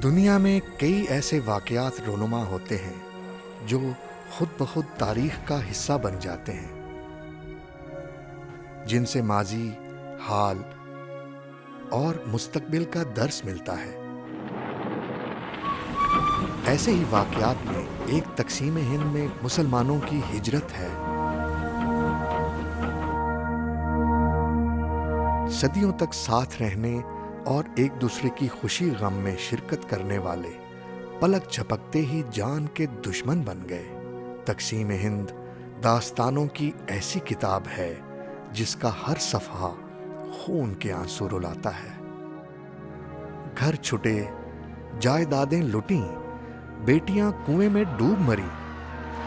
دنیا میں کئی ایسے واقعات رونما ہوتے ہیں جو خود بخود تاریخ کا حصہ بن جاتے ہیں، جن سے ماضی، حال اور مستقبل کا درس ملتا ہے۔ ایسے ہی واقعات میں ایک تقسیم ہند میں مسلمانوں کی ہجرت ہے۔ صدیوں تک ساتھ رہنے اور ایک دوسرے کی خوشی غم میں شرکت کرنے والے پلک جھپکتے ہی جان کے دشمن بن گئے۔ تقسیم ہند داستانوں کی ایسی کتاب ہے جس کا ہر صفحہ خون کے آنسو رلاتا ہے۔ گھر چھٹے، جائیدادیں لٹیں، بیٹیاں کنویں میں ڈوب مری،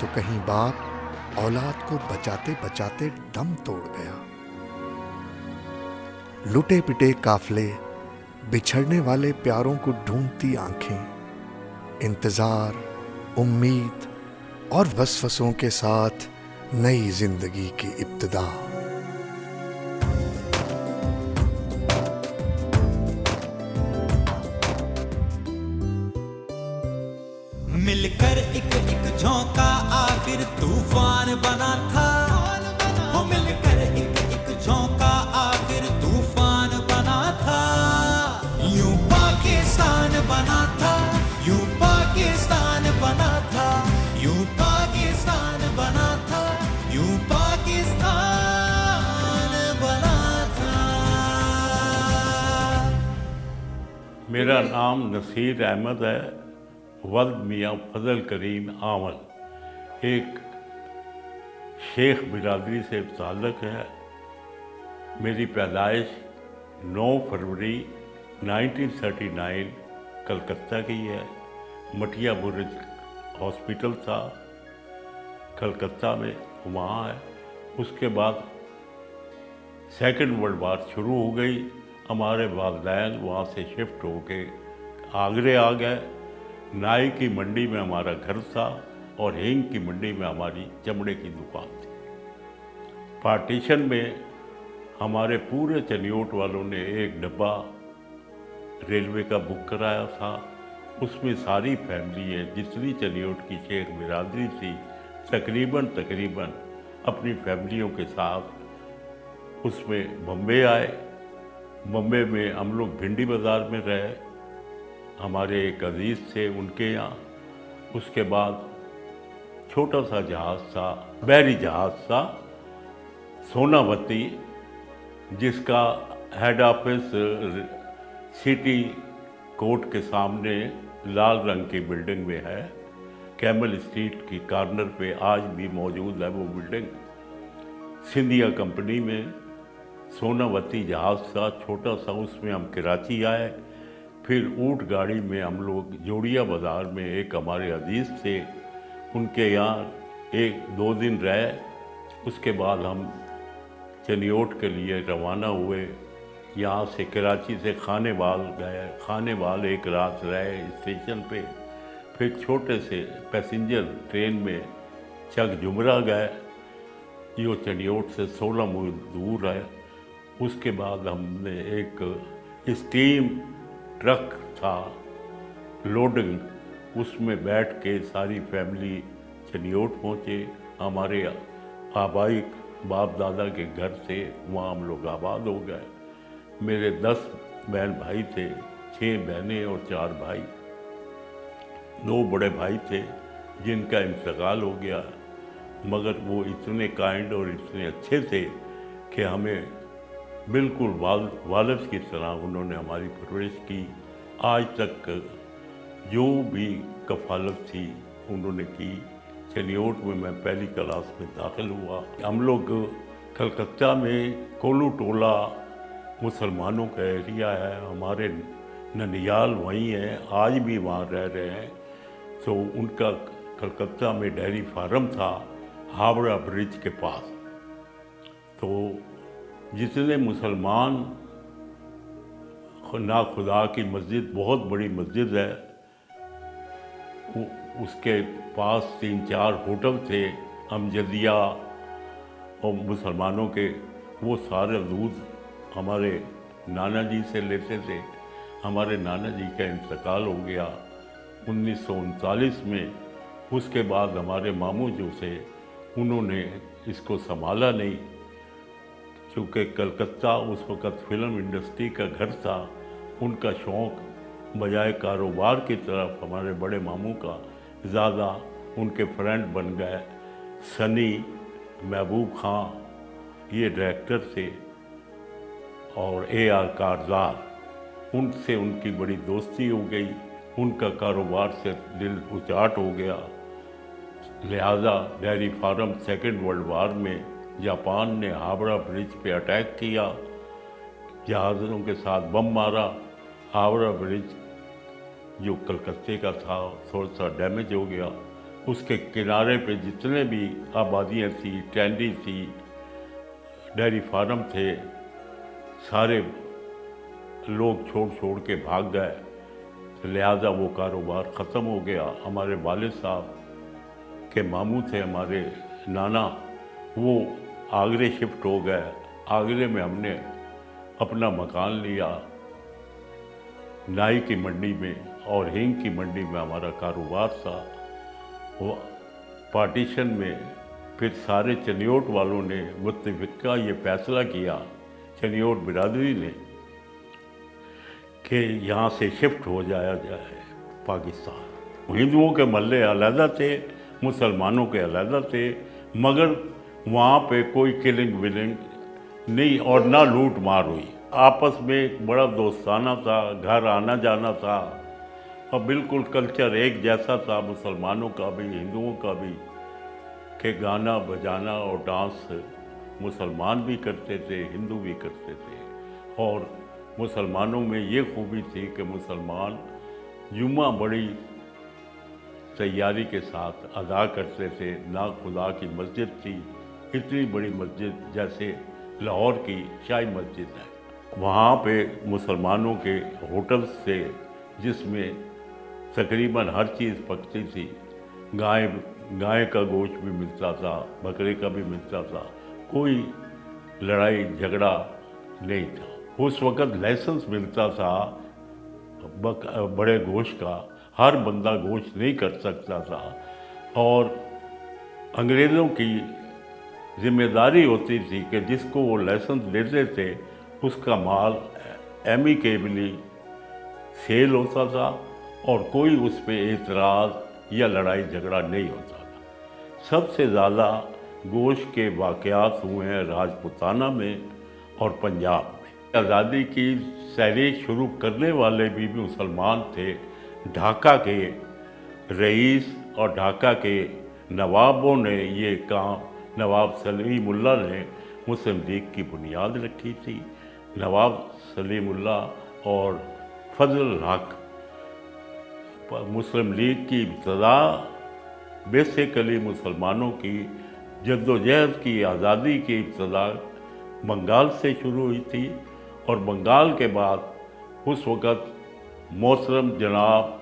تو کہیں باپ اولاد کو بچاتے بچاتے دم توڑ گیا۔ لٹے پٹے قافلے، بچھڑنے والے پیاروں کو ڈھونڈتی آنکھیں، انتظار، امید اور وسوسوں کے ساتھ نئی زندگی کی ابتدا۔ مل کر ایک جھونکا آخر طوفان بنا تھا، وہ مل کر ایک جھونکا آخر طوفان بنا تھا۔ یوں پاکستان بنا تھا، یوں پاکستان بنا تھا، یوں پاکستان بنا تھا، یوں پاکستان بنا تھا۔ میرا نام نصیر احمد ہے، ولد میاں فضل کریم آمد، ایک شیخ برادری سے تعلق ہے۔ میری پیدائش 9 فروری 1939 کلکتہ کی ہے۔ مٹیا برج ہاسپٹل تھا کلکتہ میں، وہاں ہے۔ اس کے بعد سیکنڈ ورلڈ وار شروع ہو گئی۔ ہمارے والدین وہاں سے شفٹ ہو کے آگرے آ گئے۔ نائی کی منڈی میں ہمارا گھر تھا اور ہینگ کی منڈی میں ہماری چمڑے کی دکان تھی۔ پارٹیشن میں ہمارے پورے چنیوٹ والوں نے ایک ڈبہ ریلوے کا بک کرایا تھا۔ اس میں ساری فیملی جتنی چنیوٹ کی شیخ برادری تھی تقریباً اپنی فیملیوں کے ساتھ اس میں بمبے آئے۔ بمبے میں ہم لوگ بھنڈی بازار میں رہے، ہمارے ایک عزیز تھے ان کے یہاں۔ اس کے بعد چھوٹا سا جہاز تھا، بحری جہاز تھا، سوناوتی، جس کا ہیڈ آفس سٹی کورٹ کے سامنے لال رنگ کی بلڈنگ میں ہے، کیمل اسٹریٹ کی کارنر پہ آج بھی موجود ہے وہ بلڈنگ۔ سندھیا کمپنی میں سوناوتی جہاز تھا چھوٹا سا، اس میں ہم کراچی آئے۔ پھر اونٹ گاڑی میں ہم لوگ جوڑیا بازار میں ایک ہمارے عزیز تھے ان کے یہاں 1-2 دن رہے۔ اس کے بعد ہم چنیوٹ کے لیے روانہ ہوئے۔ یہاں سے کراچی سے خانے وال گئے، خانے وال ایک رات رہے اسٹیشن پہ۔ پھر چھوٹے سے پیسنجر ٹرین میں چک جمرہ گئے، جو چنیوٹ سے 16 میل دور ہے۔ اس کے بعد ہم نے ایک اسٹیم ٹرک تھا لوڈنگ، اس میں بیٹھ کے ساری فیملی چنیوٹ پہنچے۔ ہمارے آبائی باپ دادا کے گھر سے وہاں ہم لوگ آباد ہو گئے۔ میرے 10 بہن بھائی تھے، 6 بہنیں اور 4 بھائی۔ 2 بڑے بھائی تھے جن کا انتقال ہو گیا، مگر وہ اتنے کائنڈ اور اتنے اچھے تھے کہ ہمیں بالکل والد کی طرح انہوں نے ہماری پرورش کی۔ آج تک جو بھی کفالت تھی انہوں نے کی۔ چنیوٹ میں پہلی کلاس میں داخل ہوا۔ ہم لوگ کلکتہ میں کولو ٹولہ مسلمانوں کا ایریا ہے، ہمارے ننیال وہیں ہیں، آج بھی وہاں رہ رہے ہیں۔ تو ان کا کلکتہ میں ڈیری فارم تھا ہاوڑا برج کے پاس۔ تو جتنے مسلمان، نا خدا کی مسجد بہت بڑی مسجد ہے، اس کے پاس 3-4 ہوٹل تھے امجدیہ اور مسلمانوں کے، وہ سارے دودھ ہمارے نانا جی سے لیتے تھے۔ हमारे नाना जी का इंतकाल हो गया 1939 में। उसके बाद हमारे मामू जो थे उन्होंने इसको संभाला नहीं, क्योंकि कलकत्ता उस वक़्त फिल्म इंडस्ट्री का घर था। उनका शौक़ बजाय कारोबार की तरफ हमारे बड़े मामू का ज़्यादा, उनके फ्रेंड बन गए सनी, महबूब खां, ये डायरेक्टर थे, और AR कारज़ार, उनसे उनकी बड़ी दोस्ती हो गई। उनका कारोबार से दिल उचाट हो गया, लिहाजा dairy farm second world war में जापान ने हावड़ा ब्रिज पे अटैक किया, जहाज़ों के साथ बम मारा। हावड़ा ब्रिज जो कलकत्ते का था थोड़ा सा डैमेज हो गया। उसके किनारे पे जितने भी आबादियाँ थी, कैंडी थी, डेयरी फार्म थे, सारे लोग छोड़ के भाग गए, लिहाजा वो कारोबार ख़त्म हो गया। हमारे वालिद साहब के मामू थे हमारे नाना, वो आगरे शिफ्ट हो गए। आगरे में हमने अपना मकान लिया नाई की मंडी में, और हींग की मंडी में हमारा कारोबार था। वो पार्टीशन में फिर सारे चनियोट वालों ने मुत्तफ़िका ये फैसला किया, चनियोट बिरादरी ने, कि यहाँ से शिफ्ट हो जाया जाए पाकिस्तान। हिंदुओं के महल्ले अलहदा थे, मुसलमानों के अलहदा थे, मगर वहाँ पे कोई किलिंग विलिंग नहीं और ना लूट मार हुई। आपस में बड़ा दोस्ताना था, घर आना जाना था, और बिल्कुल कल्चर एक जैसा था, मुसलमानों का भी हिंदुओं का भी, कि गाना बजाना और डांस मुसलमान भी करते थे, हिंदू भी करते थे। और मुसलमानों में ये खूबी थी कि मुसलमान जुम्मा बड़ी तैयारी के साथ अदा करते थे। ना खुदा की मस्जिद थी, इतनी बड़ी मस्जिद जैसे लाहौर की शाही मस्जिद है। वहाँ पे मुसलमानों के होटल्स थे जिसमें तकरीबन हर चीज़ पकती थी। गाय का गोश्त भी मिलता था, बकरे का भी मिलता था, कोई लड़ाई झगड़ा नहीं था। उस वक़्त लाइसेंस मिलता था बड़े गोश्त का, हर बंदा गोश्त नहीं कर सकता था, और अंग्रेज़ों की जिम्मेदारी होती थी कि जिसको वो लाइसेंस देते थे उसका माल एमिकेबली सेल होता था, और कोई उस पर एतराज़ या लड़ाई झगड़ा नहीं होता था। सबसे ज़्यादा गोश्त के वाक़यात हुए हैं राजपूताना में और पंजाब में। आज़ादी की तहरीक शुरू करने वाले भी मुसलमान थे। ढाका के रईस और ढाका के नवाबों ने ये काम, नवाब सलीमुल्लाह ने मुस्लिम लीग की बुनियाद रखी थी। नवाब सलीमुल्लाह और फजल हक मुस्लिम लीग की इब्तदा बेसिकली मुसलमानों की जद्दोजहद की आज़ादी की इब्तदा बंगाल से शुरू हुई थी, और बंगाल के बाद उस वक़्त मोहतरम जनाब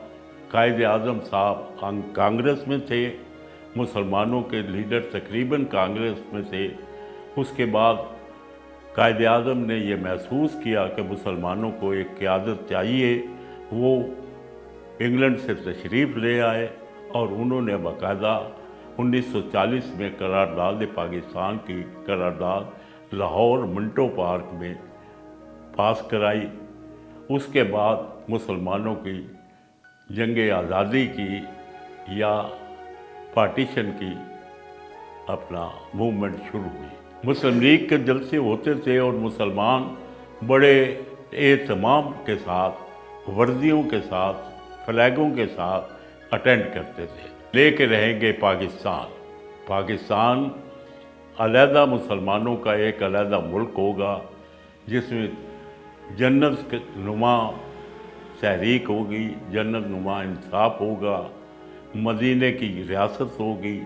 कायद आज़म साहब कांग्रेस में थे, मुसलमानों के लीडर तकरीबन कांग्रेस में थे। उसके बाद कायद आज़म ने यह महसूस किया कि मुसलमानों को एक क़यादत चाहिए। वो इंग्लैंड से तशरीफ़ ले आए, और उन्होंने बाकायदा 1940 में करारदाद पाकिस्तान की करारदाद लाहौर मिंटो पार्क में पास कराई। उसके बाद मुसलमानों की जंग आज़ादी की या पार्टीशन की अपना मूवमेंट शुरू हुई। मुस्लिम लीग के जलसे होते थे और मुसलमान बड़े एहतमाम के साथ, वर्दियों के साथ, फ्लैगों के साथ अटेंड करते थे। लेके रहेंगे पाकिस्तान, पाकिस्तान अलहदा मुसलमानों का एक अलहदा मुल्क होगा, जिसमें जन्नत नुमा तहरीक होगी, जन्नत नुमा इंसाफ होगा, मदीने की रियासत होगी।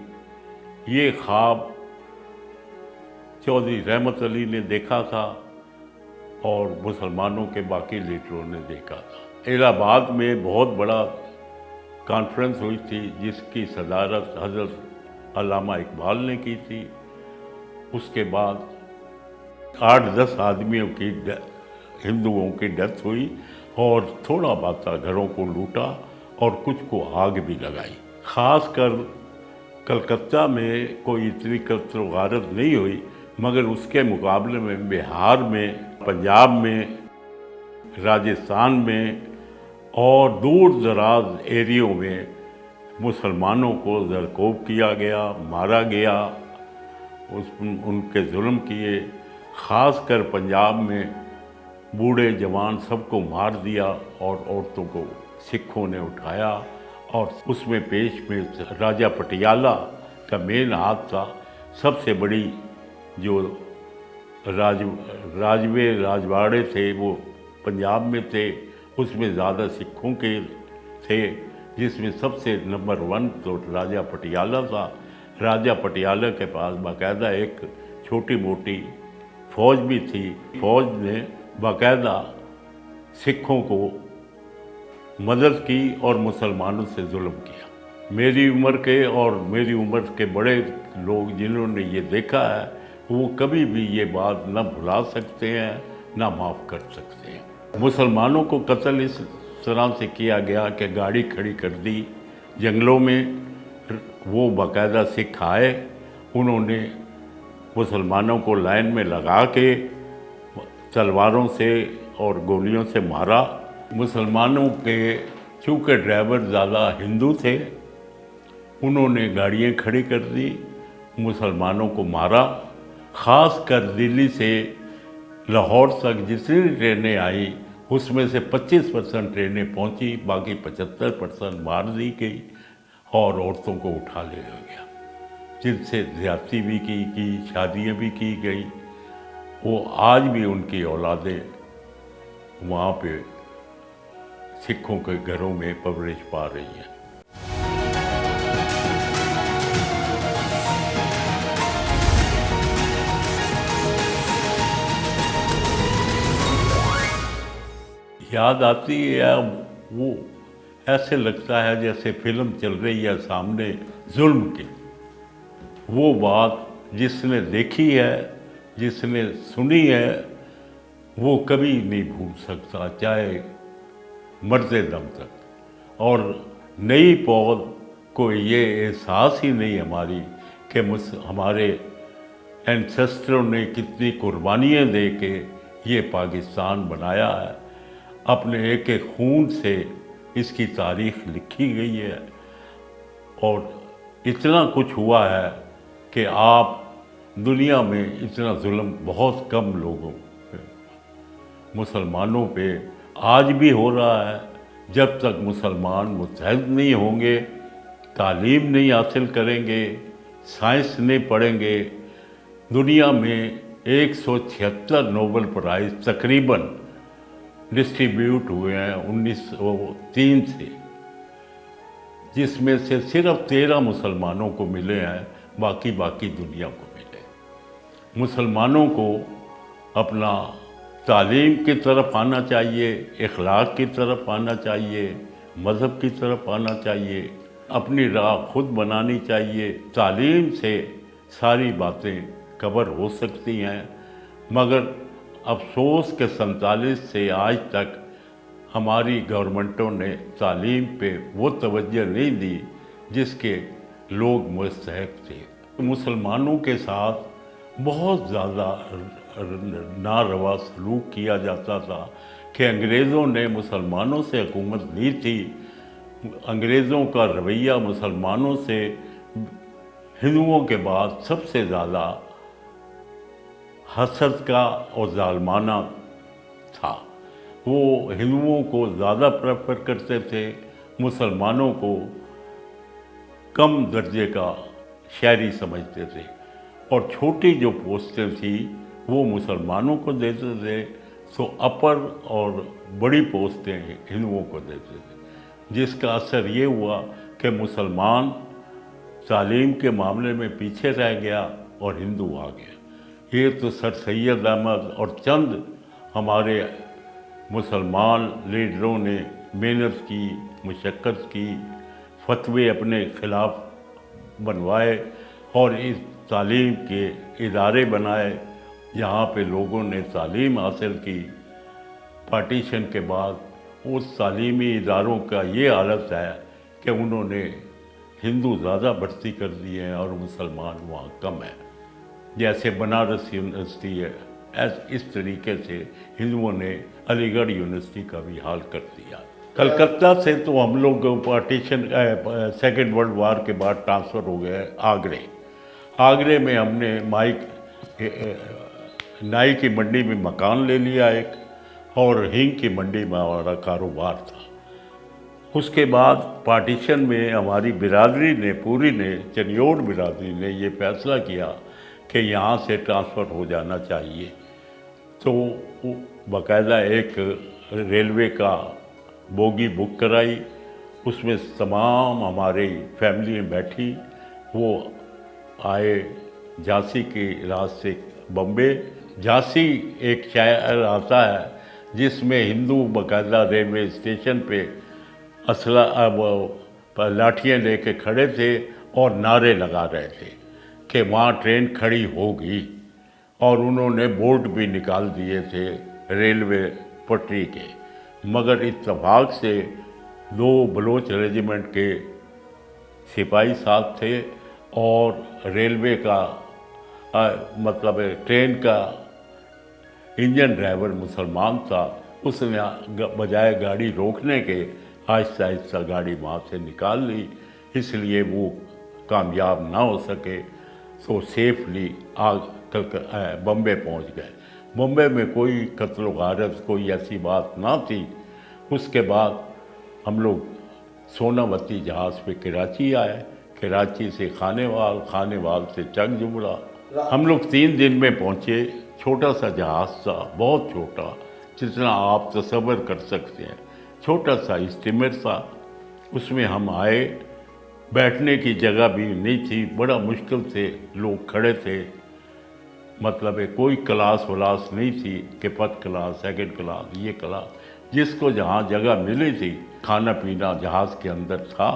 ये ख्वाब चौधरी रहमत अली ने देखा था और मुसलमानों के बाकी लीडरों ने देखा था। इलाहाबाद में बहुत बड़ा कॉन्फ्रेंस हुई थी जिसकी सदारत हज़रत अल्लामा इकबाल ने की थी। उसके बाद 8-10 आदमियों की हिंदुओं की डेथ हुई और थोड़ा बहुत घरों को लूटा और कुछ को आग भी लगाई। ख़ास कर कलकत्ता में कोई इतनी कत्ल गारत नहीं हुई, मगर उसके मुकाबले में बिहार में, पंजाब में, राजस्थान में और दूर दराज एरियो में मुसलमानों को ज़रकोब किया गया, मारा गया, उनके जुल्म किए। ख़ास कर पंजाब में बूढ़े जवान सबको मार दिया और औरतों को सिखों ने उठाया और उसमें पेश में राजा पटियाला का मेन हाथ था। सबसे बड़ी जो राजवाड़े थे वो पंजाब में थे, उसमें ज़्यादा सिखों के थे, जिसमें सबसे नंबर 1 तो राजा पटियाला था। राजा पटियाला के पास बाकायदा एक छोटी मोटी फ़ौज भी थी। फ़ौज ने बाकायदा सिखों को मदद की और मुसलमानों से जुल्म किया। मेरी उम्र के और मेरी उम्र के बड़े लोग जिन्होंने ये देखा है वो कभी भी ये बात न भुला सकते हैं ना माफ़ कर सकते हैं। मुसलमानों को कत्ल इस तरह से किया गया कि गाड़ी खड़ी कर दी जंगलों में। वो बाकायदा सिख आए, उन्होंने मुसलमानों को लाइन में लगा के तलवारों से और गोलियों से मारा। मुसलमानों के चूँकि ड्राइवर ज़्यादा हिंदू थे, उन्होंने गाड़ियाँ खड़ी कर दी, मुसलमानों को मारा। ख़ास कर दिल्ली से लाहौर तक जितनी ट्रेनें आई उसमें से 25% ट्रेनें पहुंची, बाकी 75% मार दी गई और औरतों को उठा लिया गया, जिनसे ज़्यादती भी की शादियां भी की गई। वो आज भी उनकी औलादें वहाँ पे सिखों के घरों में परवरिश पा रही हैं। याद आती है वो, ऐसे लगता है जैसे फिल्म चल रही है सामने जुल्म की। वो बात जिसने देखी है, जिसने सुनी है, वो कभी नहीं भूल सकता, चाहे मरते दम तक। और नई पौध को ये एहसास ही नहीं हमारी कि हमारे एंसेस्टरों ने कितनी कुर्बानियाँ दे के ये पाकिस्तान बनाया है। अपने एक एक खून से इसकी तारीख़ लिखी गई है और इतना कुछ हुआ है कि आप दुनिया में इतना जुल्म बहुत कम लोगों पे, मुसलमानों पे आज भी हो रहा है। जब तक मुसलमान मुत्तहद नहीं होंगे, तालीम नहीं हासिल करेंगे, साइंस नहीं पढ़ेंगे, दुनिया में 176 नोबेल प्राइज़ तकरीबन डिस्ट्रीब्यूट हुए हैं 1903 से, जिसमें से सिर्फ 13 मुसलमानों को मिले हैं, बाकी दुनिया को मिले। मुसलमानों को अपना तालीम की तरफ आना चाहिए, इखलाक की तरफ आना चाहिए, मज़हब की तरफ आना चाहिए, अपनी राह खुद बनानी चाहिए। तालीम से सारी बातें कवर हो सकती हैं, मगर अफसोस के 47 से आज तक हमारी गवर्नमेंटों ने तालीम पे वो तवज्जो नहीं दी जिसके लोग मुस्तहक थे। मुसलमानों के साथ बहुत ज़्यादा नारवा सलूक किया जाता था कि अंग्रेज़ों ने मुसलमानों से हुकूमत ली थी। अंग्रेज़ों का रवैया मुसलमानों से हिंदुओं के बाद सबसे ज़्यादा हसद का और ज़ालमाना था। वो हिंदुओं को ज़्यादा प्रेफर करते थे, मुसलमानों को कम दर्जे का शहरी समझते थे, और छोटी जो पोस्टें थी वो मुसलमानों को देते थे, तो अपर और बड़ी पोस्टें हिंदुओं को देते थे, जिसका असर ये हुआ कि मुसलमान तालीम के मामले में पीछे रह गया और हिंदू आ गया। ये तो सर सैयद अहमद और चंद हमारे मुसलमान लीडरों ने मेहनत की, मुशक्क़त की, फतवे अपने ख़िलाफ़ बनवाए और इस तालीम के इदारे बनाए जहाँ पे लोगों ने तालीम हासिल की पार्टीशन के बाद उस तालीमी इदारों का ये हालत है कि उन्होंने हिंदू ज़्यादा भर्ती कर दिए हैं और मुसलमान वहाँ कम है। जैसे बनारस यूनिवर्सिटी है, इस तरीके से हिंदुओं ने अलीगढ़ यूनिवर्सिटी का भी हाल कर दिया। कलकत्ता से तो हम लोग पार्टीशन सेकेंड वर्ल्ड वार के बाद ट्रांसफ़र हो गए आगरे। आगरे में हमने नाई की मंडी में मकान ले लिया एक, और हींग की मंडी में हमारा कारोबार था। उसके बाद पार्टीशन में हमारी बिरादरी ने पूरी ने, चनियोड़ बिरादरी ने ये फैसला किया कि यहाँ से ट्रांसफ़र हो जाना चाहिए। तो बाकायदा एक रेलवे का बोगी बुक कराई, उसमें तमाम हमारी फैमिली बैठी। वो आए झांसी के रास्ते बम्बे। झांसी एक शहर आता है जिसमें हिंदू बाकायदा रेलवे स्टेशन पे असला लाठियाँ लेके खड़े थे और नारे लगा रहे थे कि वहाँ ट्रेन खड़ी होगी, और उन्होंने बोर्ड भी निकाल दिए थे रेलवे पटरी के। मगर इत्तेफाक से 2 बलोच रेजिमेंट के सिपाही साथ थे, और रेलवे का मतलब ट्रेन का इंजन ड्राइवर मुसलमान था। उसने बजाय गाड़ी रोकने के आहिस्ता आहिस्ता गाड़ी वहाँ से निकाल ली, इसलिए वो कामयाब ना हो सके। तो सेफली बम्बे पहुँच गए। बम्बे में कोई कत्ल गारत कोई ऐसी बात ना थी। उसके बाद हम लोग सोनावती जहाज़ पे कराची आए, कराची से खानेवाल से चक जुबड़ा। हम लोग 3 दिन में पहुँचे। छोटा सा जहाज़ था, बहुत छोटा, जितना आप तसव्वुर कर सकते हैं, छोटा सा स्टीमर था। उसमें हम आए, बैठने की जगह भी नहीं थी, बड़ा मुश्किल से लोग खड़े थे। मतलब है कोई क्लास वलास नहीं थी कि फर्स्ट क्लास सेकंड क्लास ये क्लास। जिसको जहाँ जगह मिली थी, खाना पीना जहाज़ के अंदर था।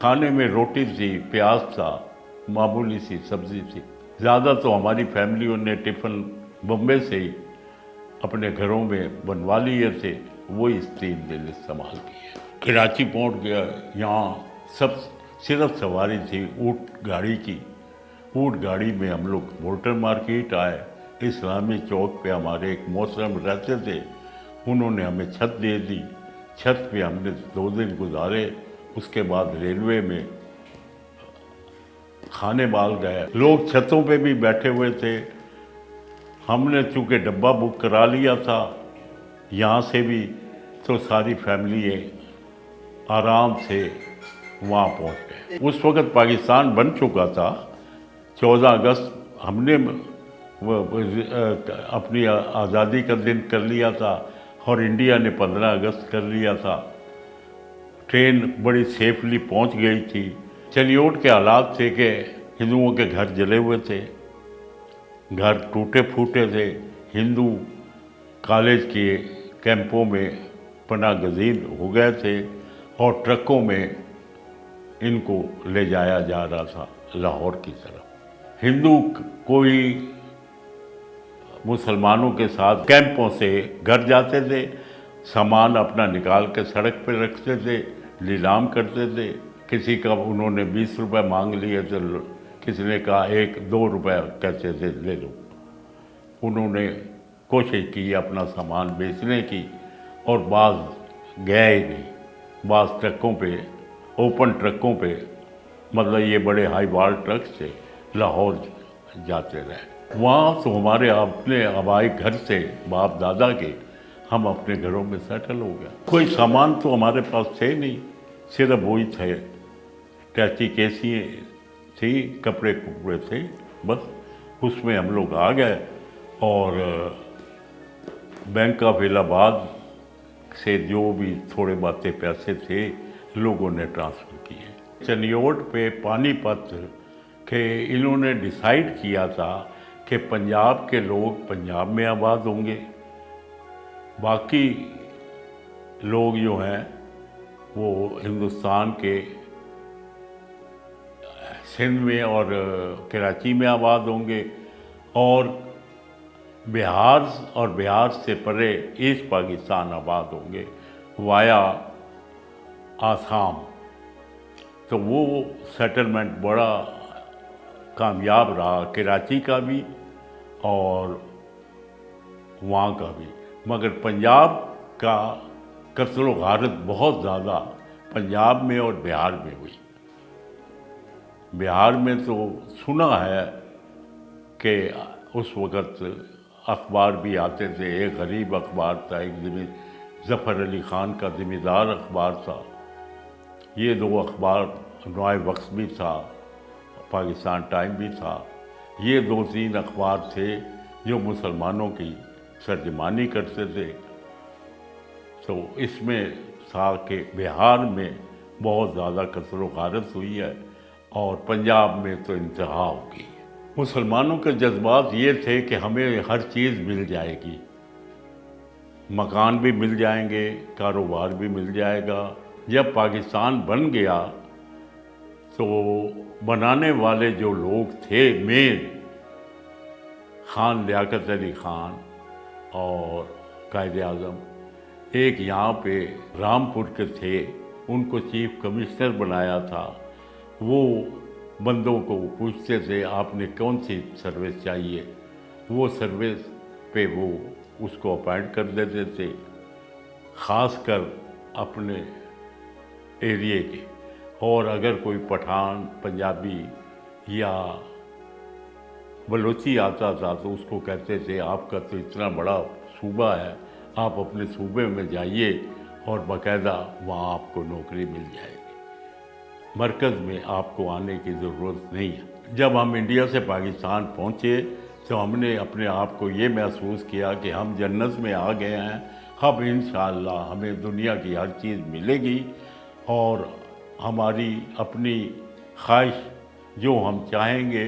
खाने में रोटी थी, प्याज था, मामूली सी सब्ज़ी थी। ज़्यादा तो हमारी फैमिलियों ने टिफ़िन बम्बे से ही अपने घरों में बनवा लिए थे, वो इस 3 दिन इस्तेमाल किए। कराची पहुंच गया। यहाँ सब सिर्फ सवारी थी ऊँट गाड़ी की। ऊँट गाड़ी में हम लोग वोल्टर मार्केट आए। इस्लामी चौक पे हमारे एक मोहतरम रहते थे, उन्होंने हमें छत दे दी। छत पे हमने 2 दिन गुजारे। उसके बाद रेलवे में खाने बाल गए। लोग छतों पे भी बैठे हुए थे। हमने चूँकि डब्बा बुक करा लिया था यहाँ से भी, तो सारी फैमिली आराम से वहाँ पहुँच गए। उस वक़्त पाकिस्तान बन चुका था। 14 अगस्त हमने अपनी आज़ादी का दिन कर लिया था, और इंडिया ने 15 अगस्त कर लिया था। ट्रेन बड़ी सेफली पहुँच गई थी। चनियोड़ के हालात थे कि हिंदुओं के घर जले हुए थे, घर टूटे फूटे थे। हिंदू कॉलेज के कैंपों में पनाह गज़ीर हो गए थे, और ट्रकों में इनको ले जाया जा रहा था लाहौर की तरफ। हिंदू कोई मुसलमानों के साथ कैंपों से घर जाते थे, सामान अपना निकाल के सड़क पर रखते थे, नीलाम करते थे। किसी का उन्होंने 20 रुपये मांग लिए तो किसी ने कहा 1-2 रुपये कहते थे ले लो। उन्होंने कोशिश की अपना सामान बेचने की, और बाज़ गए ही नहीं। बाज़ ट्रकों पे, ओपन ट्रकों पे, मतलब ये बड़े हाई वाल ट्रक से लाहौर जाते रहे। वहाँ तो हमारे अपने आबाई घर से बाप दादा के हम अपने घरों में सेटल हो गया। कोई सामान तो हमारे पास थे नहीं, सिर्फ वही थे, टैची केसी थी, कपड़े थे, बस उसमें हम लोग आ गए। और बैंक ऑफ इलाहाबाद से जो भी थोड़े बातें पैसे थे लोगों ने ट्रांसफ़र किए। चनियोड़ पे पानीपत के इन्होंने डिसाइड किया था कि पंजाब के लोग पंजाब में आबाद होंगे, बाकी लोग जो हैं वो हिंदुस्तान के सिंध में और कराची में आबाद होंगे, और बिहार और बिहार से परे ईस्ट पाकिस्तान आबाद होंगे वाया आसाम। तो वो सेटलमेंट बड़ा कामयाब रहा, कराची का भी और वहाँ का भी। मगर पंजाब का कत्ल गारत बहुत ज़्यादा पंजाब में और बिहार में हुई। बिहार में तो सुना है कि उस वक़्त अखबार भी आते थे, एक गरीब अखबार था, एक ज़फ़र अली ख़ान का ज़िम्मेदार अखबार था, ये दो अखबार, नए वक्त भी था, पाकिस्तान टाइम भी था, ये 2-3 अखबार थे जो मुसलमानों की तर्जुमानी करते थे। तो इसमें था कि बिहार में बहुत ज़्यादा कत्ल गारत हुई है और पंजाब में तो इंतहा हो गई है। मुसलमानों के जज्बात ये थे कि हमें हर चीज़ मिल जाएगी, मकान भी मिल जाएंगे, कारोबार भी मिल जाएगा। जब पाकिस्तान बन गया तो बनाने वाले जो लोग थे मेन, खान लियाकत अली ख़ान और कायद आज़म, एक यहाँ पे रामपुर के थे, उनको चीफ कमिश्नर बनाया था। वो बंदों को पूछते थे आपने कौन सी सर्विस चाहिए, वो सर्विस पे वो उसको अपॉइंट कर देते थे, ख़ासकर अपने एरिए के। और अगर कोई पठान, पंजाबी या बलोची आता था तो उसको कहते थे आपका तो इतना बड़ा सूबा है, आप अपने सूबे में जाइए और बाकायदा वहाँ आपको नौकरी मिल जाएगी, मरकज़ में आपको आने की ज़रूरत नहीं है। जब हम इंडिया से पाकिस्तान पहुँचे तो हमने अपने आप को ये महसूस किया कि हम जन्नत में आ गए हैं, अब इंशाअल्लाह हमें दुनिया की हर चीज़ मिलेगी और हमारी अपनी ख्वाहिश जो हम चाहेंगे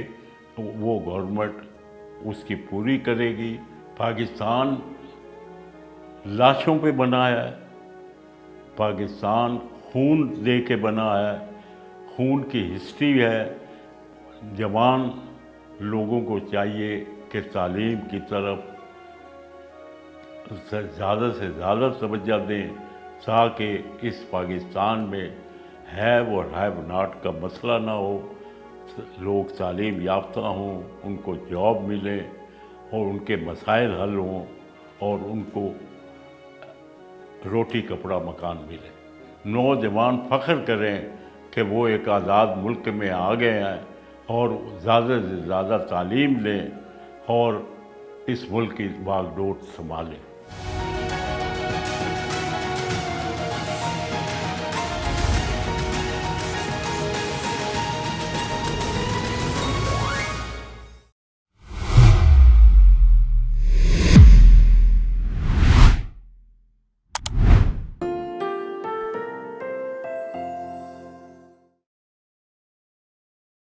तो वो गवर्नमेंट उसकी पूरी करेगी। पाकिस्तान लाशों पे बना है, पाकिस्तान खून दे के बना है, खून की हिस्ट्री है। जवान लोगों को चाहिए कि तालीम की तरफ ज़्यादा से ज़्यादा तवज्जो दें ताकि इस पाकिस्तान में हैव और हैव नॉट का मसला ना हो, लोग तालीम याफ्ता हों, उनको जॉब मिले और उनके मसाइल हल हों और उनको रोटी कपड़ा मकान मिले। नौजवान फ़ख्र करें कि वो एक आज़ाद मुल्क में आ गए हैं और ज़्यादा से ज़्यादा तालीम लें और इस मुल्क की बागडोर संभालें।